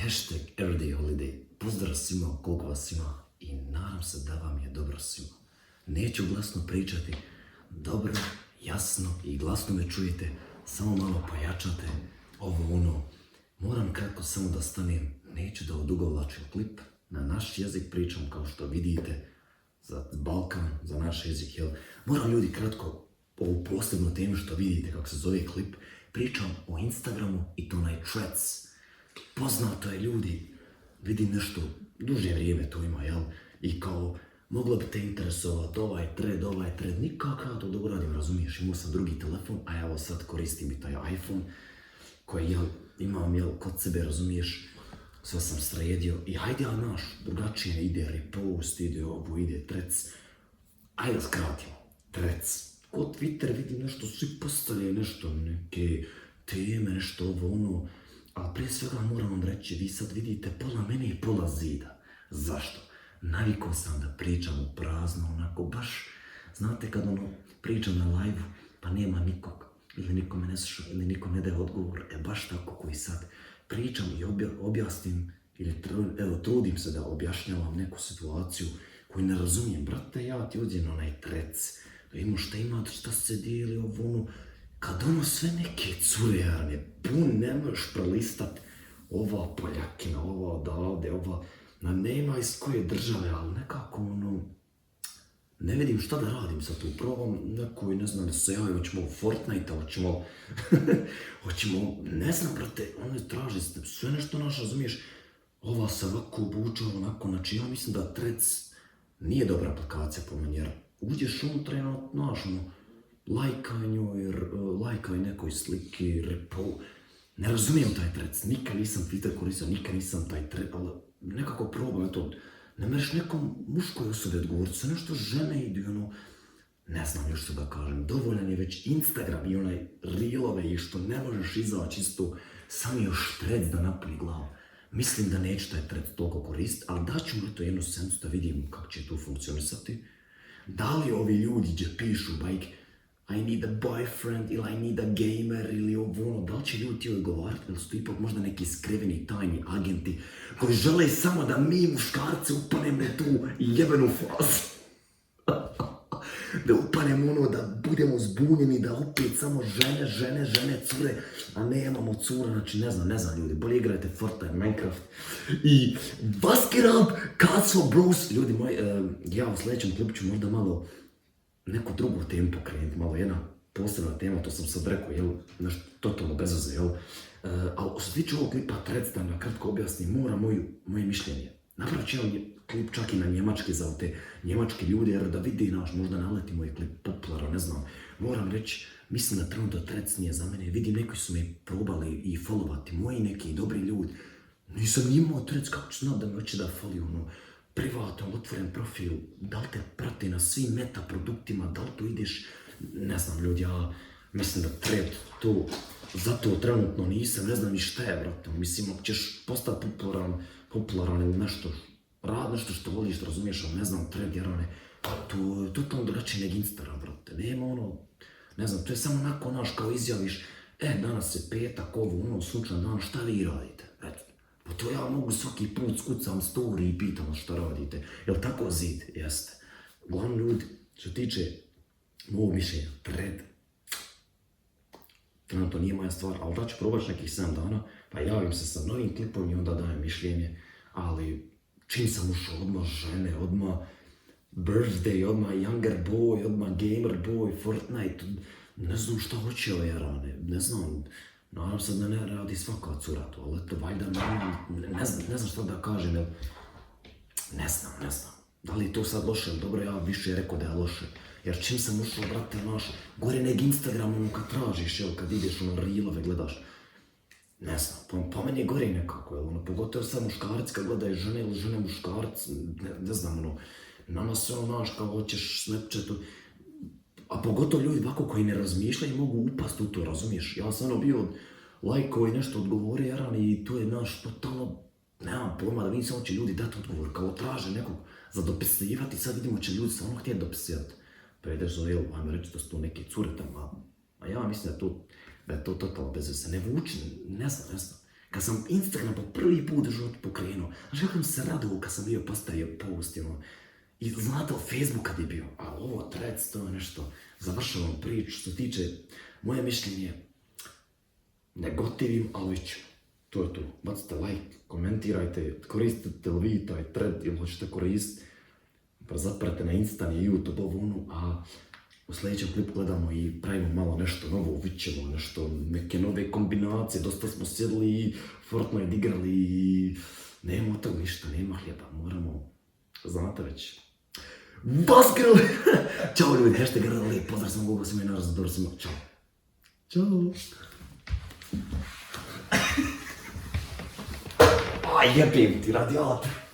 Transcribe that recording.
Hashtag Everyday Holiday. Pozdrav svima koliko vas ima i nadam se da vam je dobro svima. Neću glasno pričati, dobro, jasno i glasno me čujete, samo malo pojačate ovo ono. Moram kratko samo da stanem, neću da odugovlačim klip, na naš jezik pričam kao što vidite, za Balkan, za naš jezik, jel? Moram ljudi kratko ovu posebnu temu što vidite kako se zove klip, pričam o Instagramu i to onaj Threads. Poznato je ljudi, vidim nešto duže vrijeme to ima, jel? I kao, moglo bi te interesovati ovaj thread, nikako ja to dobro radim, razumiješ? Imao sam drugi telefon, a evo sad koristim i taj iPhone koji ja imam, jel, kod sebe, razumiješ? Sve sam sredio i hajde ja naš, drugačije ide repost, ide ovo, ide Threads. Ajde skratimo, Threads. Kod Twitter vidim nešto, svi postavljaju nešto, neke teme, nešto ovo ono. Ali prije svega moram vam reći, vi sad vidite pola mene i pola zida. Zašto? Navikao sam da pričam u prazno, onako baš, znate kad ono pričam na live pa nema nikog, ili niko me ne sluša, ili niko ne daje odgovor, baš tako koji sad pričam i objasnim, ili evo trudim se da objašnjavam neku situaciju koju ne razumijem. Brate, ja ti uđem na onaj Threads, da imamo šta imate, šta se dijeli, ovo ono, kad ono sve neke cure, jarne, pun ne možeš prelistat, ova Poljakina, ova odavde, ova, nema iz koje države, ali nekako ono, ne vidim šta da radim sad tu, probam nekoj, ne znam, da se javim, hoćemo u Fortnite, hoćemo, ne znam, brate, ono traži sve nešto naš, razumiješ, ova se ovako obuča, onako, znači ja mislim da Threads nije dobra aplikacija po meni, jer uđeš unutra i naš, lajkaj nekoj sliki, repo, ne razumijem taj Threads, nikad nisam Twitter koristio, nikad nisam taj Threads, ali nekako probam to, ne mereš nekom muškoj osobi odgovoriti, sve nešto žene ide, ono, ne znam još što da kažem, dovoljan je već Instagram i onaj reelove i što ne možeš izaći isto, sam još Threads da napuni glavu. Mislim da neću taj Threads toliko koristiti, ali daću mu to jednu sensu da vidim kako će to funkcionisati. Da li ovi ljudi gdje pišu, like, I need a boyfriend, ili I need a gamer, ili ovo, da li će ljudi ti odgovarati, ili su to ipak možda neki skriveni tajni agenti koji žele samo da mi muškarci upanemo tu jebenu fazu. Da upanemo ono, da budemo zbunjeni, da opet samo žene, cure, a nemamo cura, znači ne znam ljudi, bolje igrajte Fortnite, Minecraft i Basketball, Castle Bros. Ljudi moji, ja u sljedećem klipu ću možda malo neku drugu temu pokrenuti, malo jedna posebna tema, to sam sad rekao, jel, nešto totalno bezveze, jel, ali što se tiče ovog klipa Threads, da na kratko objasnim, mora moje mišljenje. Napravit ću jedan klip čak i na njemački za te njemačke ljude, jer da vidi naš, možda naleti moj klip popularan, ne znam. Moram reći, mislim da trenutno Threads nije za mene, vidim neki su me probali i followati, moji neki dobri ljudi. Nisam imao Threads, kako ću znati da me hoće da follow, ono, privatno, otvoren profil, da li te prati na svim meta produktima, da li tu ideš, ne znam ljudi, ja mislim da Thread to, zato trenutno nisam, ne znam ni šta je, brate, mislim, ako ćeš postati popularan ili nešto, rad nešto što voliš, razumiješ, ali ne znam, Thread, jer one, to je totalno drugačije nego Instagram, brate, nema ono, ne znam, to je samo onako, naš, kao izjaviš, danas je petak, ovo, ono, sunčan dan, šta vi radite, eto. Pa to ja mogu svaki put skucam story i pitam šta radite. Jel tako zid? Jeste. Uglavnom ljudi, što tiče mog mišljenja, Thread. To nije moja stvar, ali da ću probaći nekih 7 dana, pa javim se sa novim klipom i onda dajem mišljenje. Ali čim sam ušao, odmah žene, odmah birthday, odmah younger boy, odmah gamer boy, Fortnite, ne znam šta hoće ove jarane, ne znam. Nadam se da ne radi svaka cura to, ali eto, valjda ne znam šta da kažem, jel, ne znam. Da li je to sad loše, ali dobro, ja više rekao da je loše. Jer čim sam ušao, brate, naš, gore nek Instagram, ono kad tražiš, jel, kad ideš, ono, reelove gledaš, ne znam, po meni je gore nekako, jel, ono, pogotovo sad muškarci kad gledaju žene ili žene muškarci, ne znam, ono, nama sve ono, naš, kao hoćeš Snapchatu, a pogotovo ljudi ovako koji ne razmišljaju mogu upast u to, razumiješ? Ja sam ono bio lajko i nešto odgovori, jaran, i to je naš totalno, nemam pojma da vidim samo će ljudi dati odgovor, kao traže nekog za dopisivati, sad vidimo će ljudi samo htjeti dopisivati. Pa ideš za jel, ajmo reći da su to neke cure tamo, a ja mislim da je to totalno bez veze, ne vuči, ne znam. kad sam Instagram po prvi put u životu pokrenuo, znaš kako sam se radovao kad sam bio postavio post, i znate o Facebook kad je bio, a ovo Threads, to je nešto, završavam priču, što se tiče, moje mišljenje, ne gotivim, ali već, to je to, bacite like, komentirajte, koristite li vi taj thread ili hoćete koristiti, pa zaprate na Insta, na YouTube, ovo ono, a u sljedećem klipu gledamo i pravimo malo nešto novo, vićemo nešto, neke nove kombinacije, dosta smo sjedli i Fortnite igrali i nema od toga ništa, nema hljeba, moramo, znate već. Basgrali! Ćao ljudi, hashtag grali, pozdrav sam Google, svima i naraz, dobro svima, čao. Ćao. Aj, jebim ti radijator.